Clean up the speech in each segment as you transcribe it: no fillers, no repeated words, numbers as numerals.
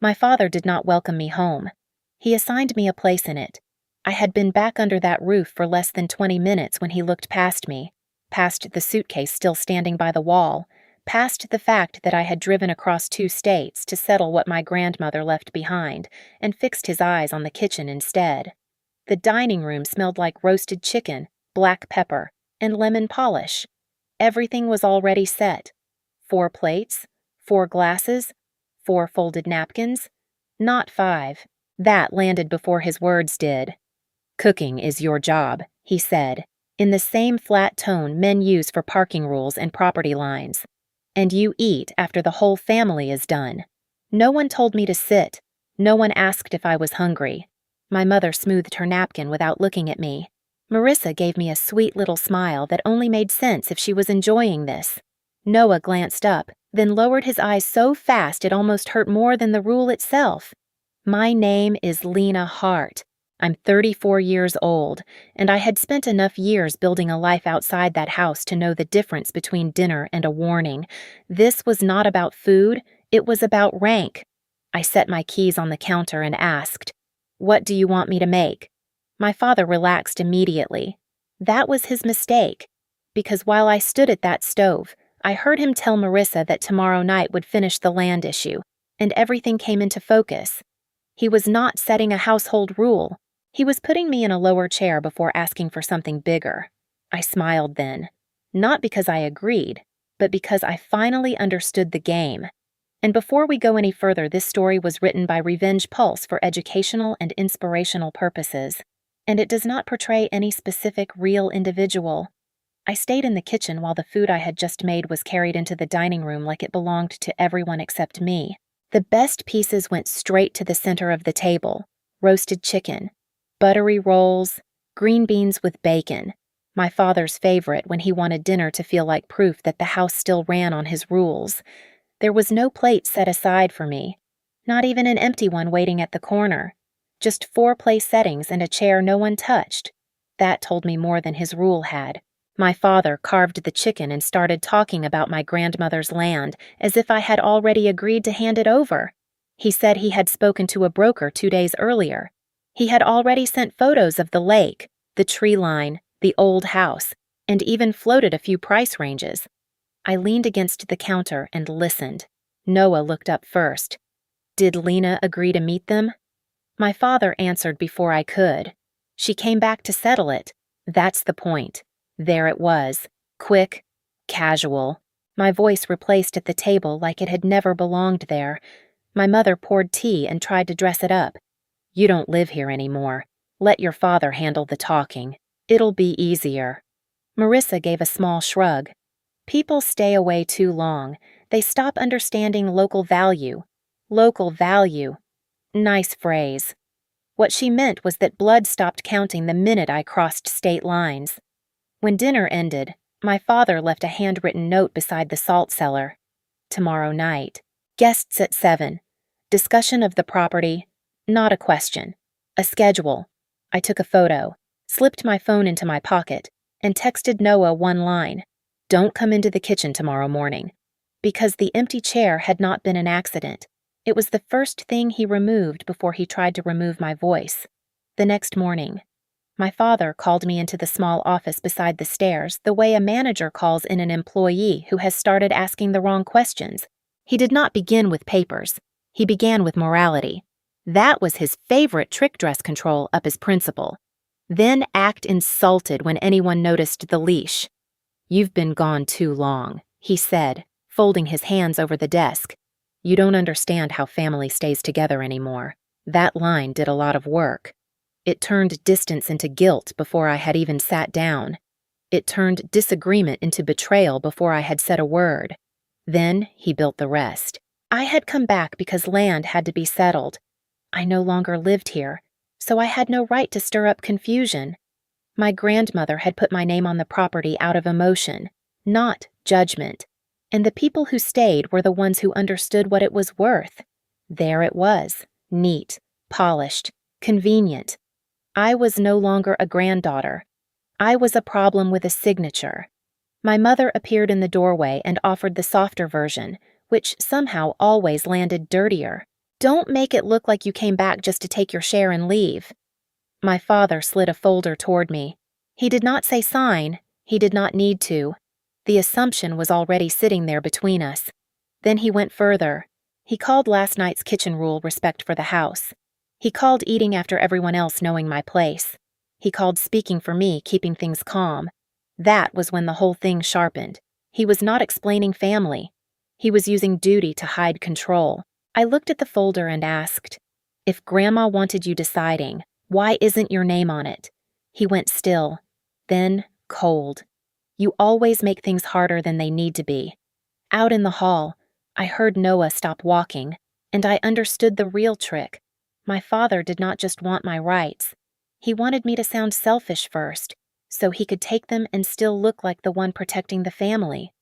My father did not welcome me home. He assigned me a place in it. I had been back under that roof for less than 20 minutes when he looked past me, past the suitcase still standing by the wall, past the fact that I had driven across 2 states to settle what my grandmother left behind, and fixed his eyes on the kitchen instead. The dining room smelled like roasted chicken, black pepper, and lemon polish. Everything was already set. 4 plates, 4 glasses, 4 folded napkins. Not 5. That landed before his words did. "Cooking is your job," he said, in the same flat tone men use for parking rules and property lines. "And you eat after the whole family is done." No one told me to sit. No one asked if I was hungry. My mother smoothed her napkin without looking at me. Marissa gave me a sweet little smile that only made sense if she was enjoying this. Noah glanced up, then lowered his eyes so fast it almost hurt more than the rule itself. "My name is Lena Hart. I'm 34 years old, and I had spent enough years building a life outside that house to know the difference between dinner and a warning. This was not about food, it was about rank." I set my keys on the counter and asked, "What do you want me to make?" My father relaxed immediately. That was his mistake, because while I stood at that stove, I heard him tell Marissa that tomorrow night would finish the land issue, and everything came into focus. He was not setting a household rule. He was putting me in a lower chair before asking for something bigger. I smiled then, not because I agreed, but because I finally understood the game. And before we go any further, this story was written by Revenge Pulse for educational and inspirational purposes, and it does not portray any specific real individual. I stayed in the kitchen while the food I had just made was carried into the dining room like it belonged to everyone except me. The best pieces went straight to the center of the table: roasted chicken, buttery rolls, green beans with bacon, my father's favorite when he wanted dinner to feel like proof that the house still ran on his rules. There was no plate set aside for me, not even an empty one waiting at the corner. Just 4 place settings and a chair no one touched. That told me more than his rule had. My father carved the chicken and started talking about my grandmother's land as if I had already agreed to hand it over. He said he had spoken to a broker 2 days earlier. He had already sent photos of the lake, the tree line, the old house, and even floated a few price ranges. I leaned against the counter and listened. Noah looked up first. Did Lena agree to meet them? My father answered before I could. She came back to settle it. That's the point. There it was. Quick, casual. My voice replaced at the table like it had never belonged there. My mother poured tea and tried to dress it up. "You don't live here anymore. Let your father handle the talking. It'll be easier." Marissa gave a small shrug. "People stay away too long. They stop understanding local value." Local value. Nice phrase. What she meant was that blood stopped counting the minute I crossed state lines. When dinner ended, my father left a handwritten note beside the salt cellar. Tomorrow night. Guests at 7. Discussion of the property. Not a question. A schedule. I took a photo, slipped my phone into my pocket, and texted Noah one line. "Don't come into the kitchen tomorrow morning." Because the empty chair had not been an accident. It was the first thing he removed before he tried to remove my voice. The next morning, my father called me into the small office beside the stairs the way a manager calls in an employee who has started asking the wrong questions. He did not begin with papers. He began with morality. That was his favorite trick dress control up his principal. Then act insulted when anyone noticed the leash. "You've been gone too long," he said, folding his hands over the desk. "You don't understand how family stays together anymore. That line did a lot of work. It turned distance into guilt before I had even sat down. It turned disagreement into betrayal before I had said a word. Then he built the rest. I had come back because land had to be settled. I no longer lived here, so I had no right to stir up confusion. My grandmother had put my name on the property out of emotion, not judgment, and the people who stayed were the ones who understood what it was worth. There it was, neat, polished, convenient. I was no longer a granddaughter. I was a problem with a signature. My mother appeared in the doorway and offered the softer version, which somehow always landed dirtier. Don't make it look like you came back just to take your share and leave. My father slid a folder toward me. He did not say sign. He did not need to. The assumption was already sitting there between us. Then he went further. He called last night's kitchen rule respect for the house. He called eating after everyone else knowing my place. He called speaking for me keeping things calm. That was when the whole thing sharpened. He was not explaining family. He was using duty to hide control. I looked at the folder and asked, "If Grandma wanted you deciding, why isn't your name on it?" He went still, then cold. "You always make things harder than they need to be." Out in the hall, I heard Noah stop walking, and I understood the real trick. My father did not just want my rights. He wanted me to sound selfish first, so he could take them and still look like the one protecting the family.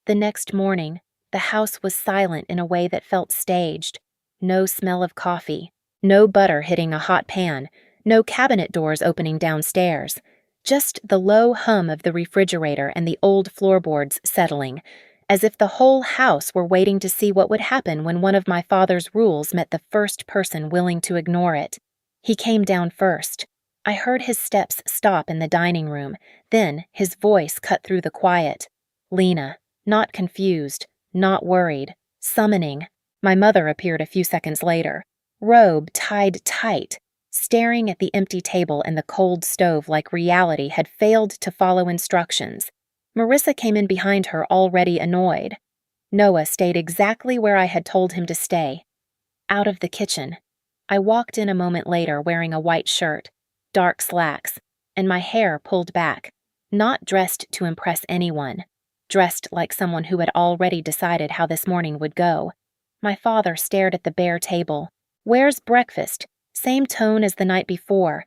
The next morning, the house was silent in a way that felt staged. No smell of coffee, no butter hitting a hot pan, no cabinet doors opening downstairs. Just the low hum of the refrigerator and the old floorboards settling, as if the whole house were waiting to see what would happen when one of my father's rules met the first person willing to ignore it. He came down first. I heard his steps stop in the dining room, then his voice cut through the quiet. Lena, not confused, not worried, summoning. My mother appeared a few seconds later, robe tied tight, staring at the empty table and the cold stove like reality had failed to follow instructions. Marissa came in behind her, already annoyed. Noah stayed exactly where I had told him to stay. Out of the kitchen. I walked in a moment later wearing a white shirt, dark slacks, and my hair pulled back, not dressed to impress anyone, dressed like someone who had already decided how this morning would go. My father stared at the bare table. "Where's breakfast?" Same tone as the night before.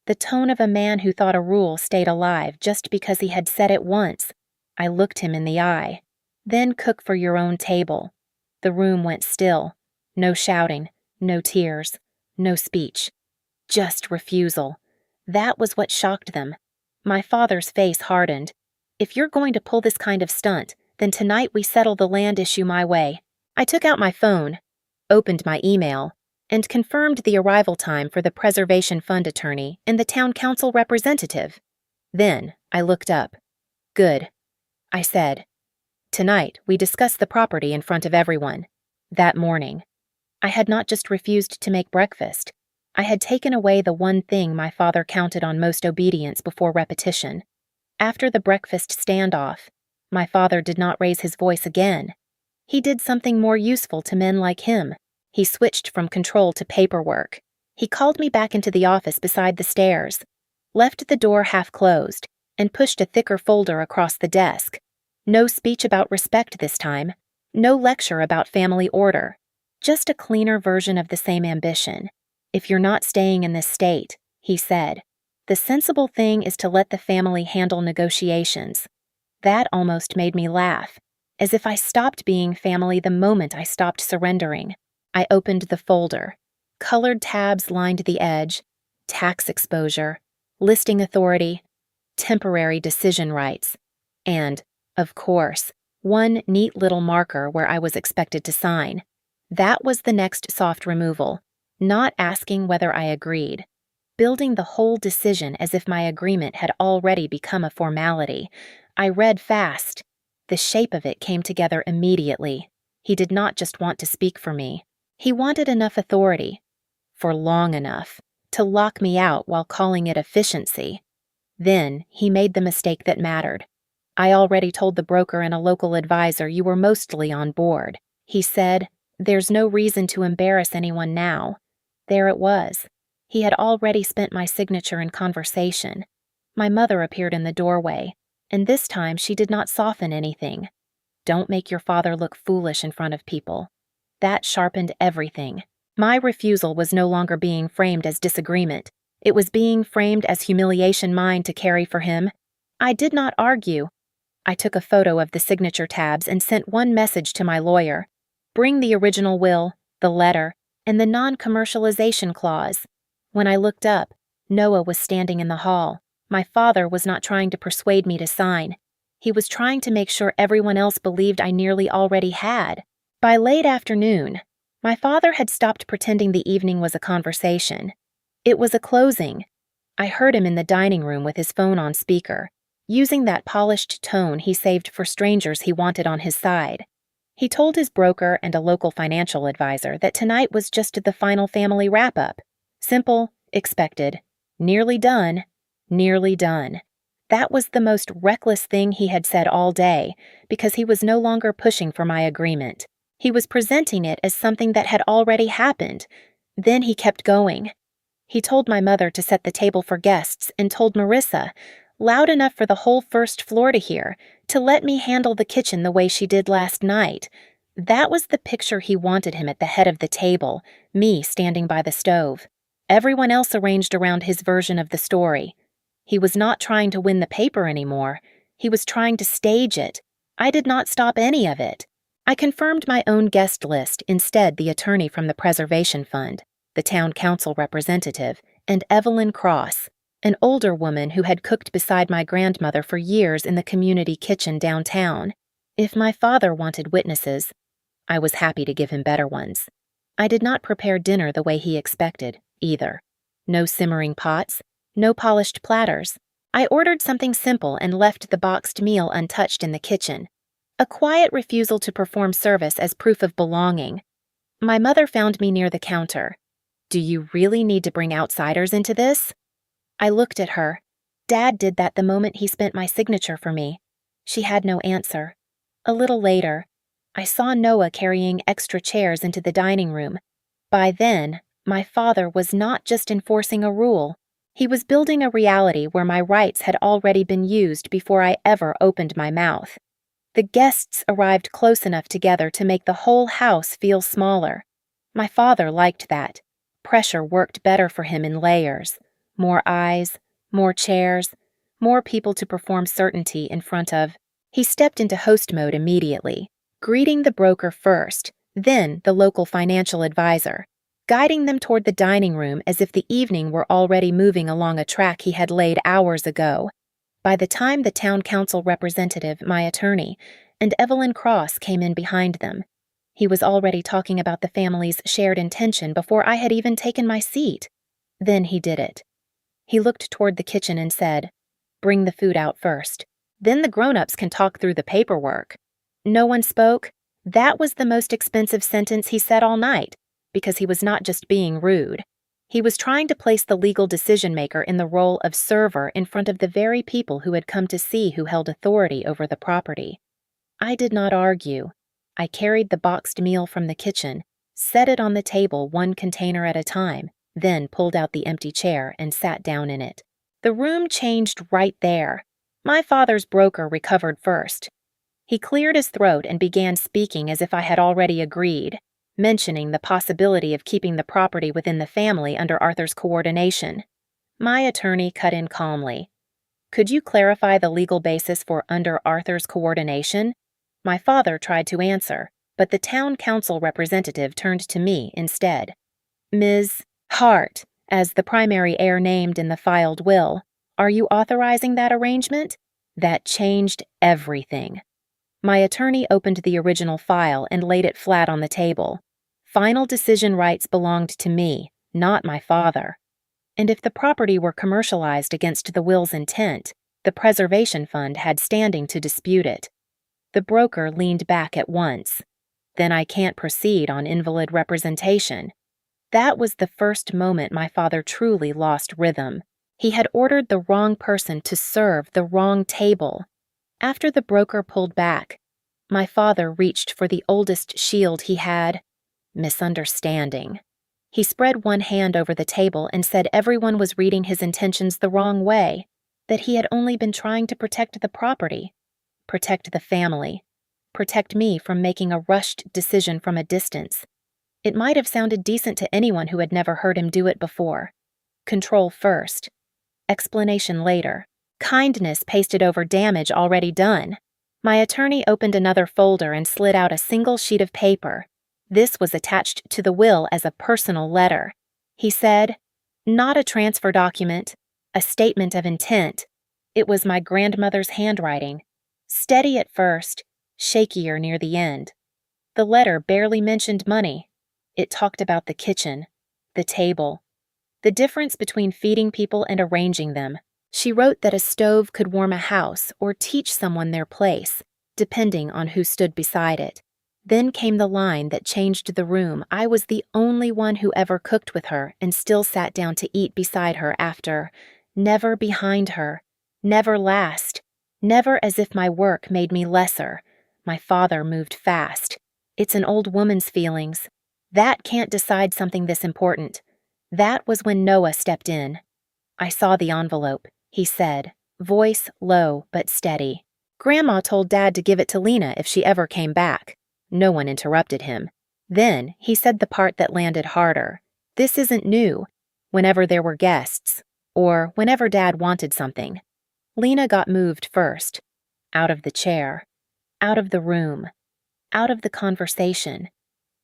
The tone of a man who thought a rule stayed alive just because he had said it once. I looked him in the eye. "Then cook for your own table." The room went still. No shouting, no tears, no speech. Just refusal. That was what shocked them. My father's face hardened. "If you're going to pull this kind of stunt, then tonight we settle the land issue my way." I took out my phone, opened my email, and confirmed the arrival time for the Preservation Fund attorney and the town council representative. Then I looked up. "Good," I said. Tonight we discuss the property in front of everyone. That morning, I had not just refused to make breakfast. I had taken away the one thing my father counted on most obedience before repetition. After the breakfast standoff, my father did not raise his voice again. He did something more useful to men like him. He switched from control to paperwork. He called me back into the office beside the stairs, left the door half closed, and pushed a thicker folder across the desk. No speech about respect this time. No lecture about family order. Just a cleaner version of the same ambition. "If you're not staying in this state," he said, "the sensible thing is to let the family handle negotiations." That almost made me laugh, as if I stopped being family the moment I stopped surrendering. I opened the folder. Colored tabs lined the edge. Tax exposure, listing authority, temporary decision rights, and, of course, one neat little marker where I was expected to sign. That was the next soft removal, not asking whether I agreed. Building the whole decision as if my agreement had already become a formality. I read fast. The shape of it came together immediately. He did not just want to speak for me. He wanted enough authority, for long enough, to lock me out while calling it efficiency. Then he made the mistake that mattered. "I already told the broker and a local advisor you were mostly on board," he said. "There's no reason to embarrass anyone now." There it was. He had already spent my signature in conversation. My mother appeared in the doorway, and this time she did not soften anything. "Don't make your father look foolish in front of people." That sharpened everything. My refusal was no longer being framed as disagreement. It was being framed as humiliation mine to carry for him. I did not argue. I took a photo of the signature tabs and sent one message to my lawyer. Bring the original will, the letter, and the non-commercialization clause. When I looked up, Noah was standing in the hall. My father was not trying to persuade me to sign. He was trying to make sure everyone else believed I nearly already had. By late afternoon, My father had stopped pretending the evening was a conversation. It was a closing. I heard him in the dining room with his phone on speaker, using that polished tone he saved for strangers he wanted on his side. He told his broker and a local financial advisor that tonight was just the final family wrap-up. Simple, expected, nearly done, nearly done. That was the most reckless thing he had said all day, because he was no longer pushing for my agreement. He was presenting it as something that had already happened. Then he kept going. He told my mother to set the table for guests and told Marissa, loud enough for the whole first floor to hear, to let me handle the kitchen the way she did last night. That was the picture he wanted him at the head of the table, me standing by the stove. Everyone else arranged around his version of the story. He was not trying to win the paper anymore. He was trying to stage it. I did not stop any of it. I confirmed my own guest list, instead the attorney from the Preservation Fund, the town council representative, and Evelyn Cross, an older woman who had cooked beside my grandmother for years in the community kitchen downtown. If my father wanted witnesses, I was happy to give him better ones. I did not prepare dinner the way he expected, either. No simmering pots, no polished platters. I ordered something simple and left the boxed meal untouched in the kitchen. A quiet refusal to perform service as proof of belonging. My mother found me near the counter. "Do you really need to bring outsiders into this?" I looked at her. Dad did that the moment he spent my signature for me. She had no answer. A little later, I saw Noah carrying extra chairs into the dining room. By then, my father was not just enforcing a rule. He was building a reality where my rights had already been used before I ever opened my mouth. The guests arrived close enough together to make the whole house feel smaller. My father liked that. Pressure worked better for him in layers. More eyes, more chairs, more people to perform certainty in front of. He stepped into host mode immediately, greeting the broker first, then the local financial advisor, guiding them toward the dining room as if the evening were already moving along a track he had laid hours ago. By the time the town council representative, my attorney, and Evelyn Cross came in behind them, he was already talking about the family's shared intention before I had even taken my seat. Then he did it. He looked toward the kitchen and said, "Bring the food out first. Then the grown-ups can talk through the paperwork." No one spoke. That was the most expensive sentence he said all night, because he was not just being rude. He was trying to place the legal decision-maker in the role of server in front of the very people who had come to see who held authority over the property. I did not argue. I carried the boxed meal from the kitchen, set it on the table one container at a time, then pulled out the empty chair and sat down in it. The room changed right there. My father's broker recovered first. He cleared his throat and began speaking as if I had already agreed, mentioning the possibility of keeping the property within the family under Arthur's coordination. My attorney cut in calmly. "Could you clarify the legal basis for under Arthur's coordination?" My father tried to answer, but the town council representative turned to me instead. "Ms. Hart, as the primary heir named in the filed will, are you authorizing that arrangement?" That changed everything. My attorney opened the original file and laid it flat on the table. Final decision rights belonged to me, not my father. And if the property were commercialized against the will's intent, the Preservation Fund had standing to dispute it. The broker leaned back at once. "Then I can't proceed on invalid representation." That was the first moment my father truly lost rhythm. He had ordered the wrong person to serve the wrong table. After the broker pulled back, my father reached for the oldest shield he had: misunderstanding. He spread one hand over the table and said everyone was reading his intentions the wrong way, that he had only been trying to protect the property, protect the family, protect me from making a rushed decision from a distance. It might have sounded decent to anyone who had never heard him do it before. Control first. Explanation later. Kindness pasted over damage already done. My attorney opened another folder and slid out a single sheet of paper. This was attached to the will as a personal letter. He said, "Not a transfer document, a statement of intent." It was my grandmother's handwriting. Steady at first, shakier near the end. The letter barely mentioned money. It talked about the kitchen, the table, the difference between feeding people and arranging them. She wrote that a stove could warm a house or teach someone their place, depending on who stood beside it. Then came the line that changed the room. I was the only one who ever cooked with her and still sat down to eat beside her after. Never behind her. Never last. Never as if my work made me lesser. My father moved fast. It's an old woman's feelings. That can't decide something this important. That was when Noah stepped in. I saw the envelope, he said, voice low but steady. Grandma told Dad to give it to Lena if she ever came back. No one interrupted him. Then he said the part that landed harder. This isn't new. Whenever there were guests, or whenever Dad wanted something. Lena got moved first. Out of the chair. Out of the room. Out of the conversation.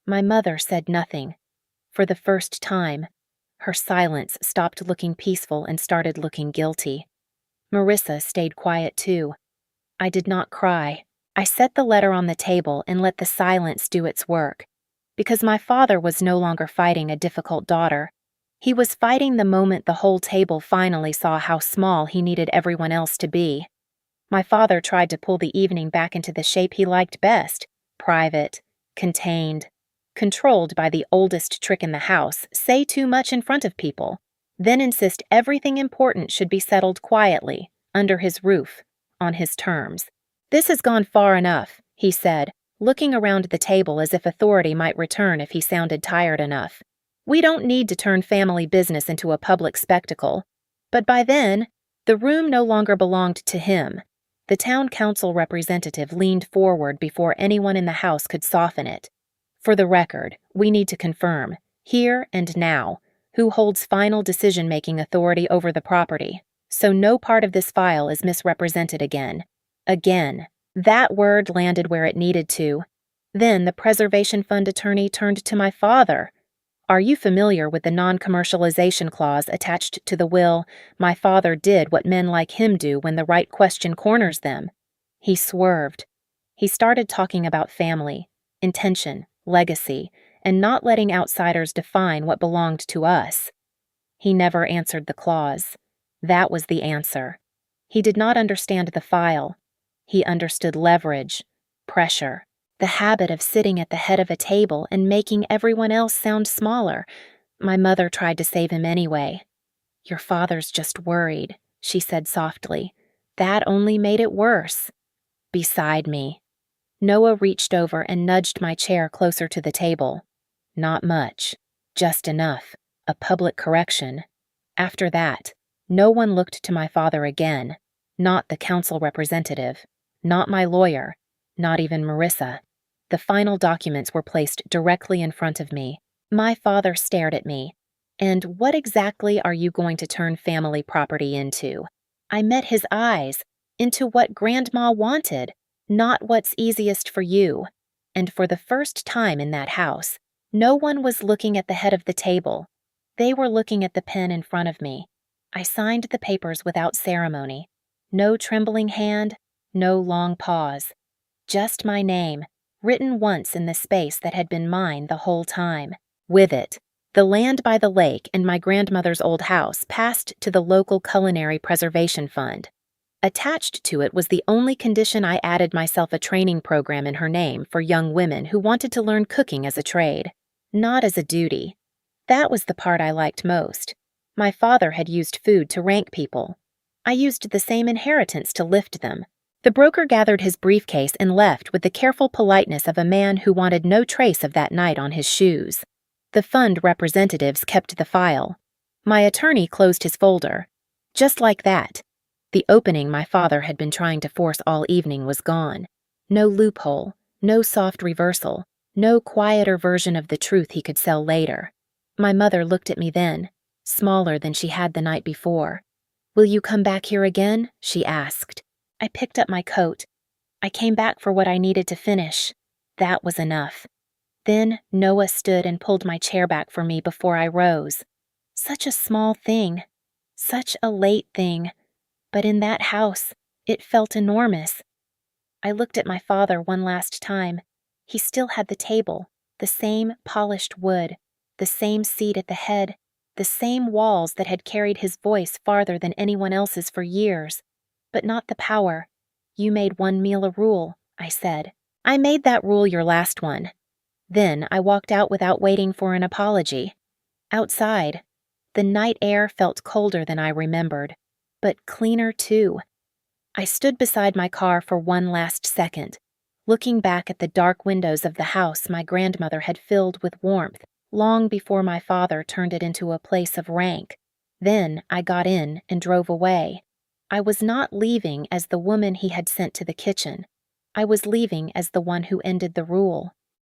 My mother said nothing. For the first time, her silence stopped looking peaceful and started looking guilty. Marissa stayed quiet too. I did not cry. I set the letter on the table and let the silence do its work. Because my father was no longer fighting a difficult daughter. He was fighting the moment the whole table finally saw how small he needed everyone else to be. My father tried to pull the evening back into the shape he liked best. Private, contained, controlled by the oldest trick in the house, say too much in front of people, then insist everything important should be settled quietly, under his roof, on his terms. This has gone far enough, he said, looking around the table as if authority might return if he sounded tired enough. We don't need to turn family business into a public spectacle. But by then, the room no longer belonged to him. The town council representative leaned forward before anyone in the house could soften it. For the record, we need to confirm, here and now, who holds final decision-making authority over the property, so no part of this file is misrepresented again. Again. That word landed where it needed to. Then the Preservation Fund attorney turned to my father. Are you familiar with the non-commercialization clause attached to the will? My father did what men like him do when the right question corners them. He swerved. He started talking about family, intention, legacy, and not letting outsiders define what belonged to us. He never answered the clause. That was the answer. He did not understand the file. He understood leverage, pressure. The habit of sitting at the head of a table and making everyone else sound smaller. My mother tried to save him anyway. Your father's just worried, she said softly. That only made it worse. Beside me. Noah reached over and nudged my chair closer to the table. Not much. Just enough. A public correction. After that, no one looked to my father again. Not the council representative. Not my lawyer. Not even Marissa. The final documents were placed directly in front of me. My father stared at me. And what exactly are you going to turn family property into? I met his eyes. Into what Grandma wanted, not what's easiest for you. And for the first time in that house, no one was looking at the head of the table. They were looking at the pen in front of me. I signed the papers without ceremony. No trembling hand, no long pause. Just my name, written once in the space that had been mine the whole time. With it, the land by the lake and my grandmother's old house passed to the local Culinary Preservation Fund. Attached to it was the only condition I added myself a training program in her name for young women who wanted to learn cooking as a trade, not as a duty. That was the part I liked most. My father had used food to rank people. I used the same inheritance to lift them. The broker gathered his briefcase and left with the careful politeness of a man who wanted no trace of that night on his shoes. The fund representatives kept the file. My attorney closed his folder. Just like that. The opening my father had been trying to force all evening was gone. No loophole, no soft reversal, no quieter version of the truth he could sell later. My mother looked at me then, smaller than she had the night before. Will you come back here again? She asked. I picked up my coat. I came back for what I needed to finish. That was enough. Then Noah stood and pulled my chair back for me before I rose. Such a small thing. Such a late thing. But in that house, it felt enormous. I looked at my father one last time. He still had the table, The same polished wood, the same seat at the head, the same walls that had carried his voice farther than anyone else's for years. But not the power. You made one meal a rule, I said. I made that rule your last one. Then I walked out without waiting for an apology. Outside, the night air felt colder than I remembered, but cleaner too. I stood beside my car for one last second, looking back at the dark windows of the house my grandmother had filled with warmth long before my father turned it into a place of rank. Then I got in and drove away. I was not leaving as the woman he had sent to the kitchen. I was leaving as the one who ended the rule.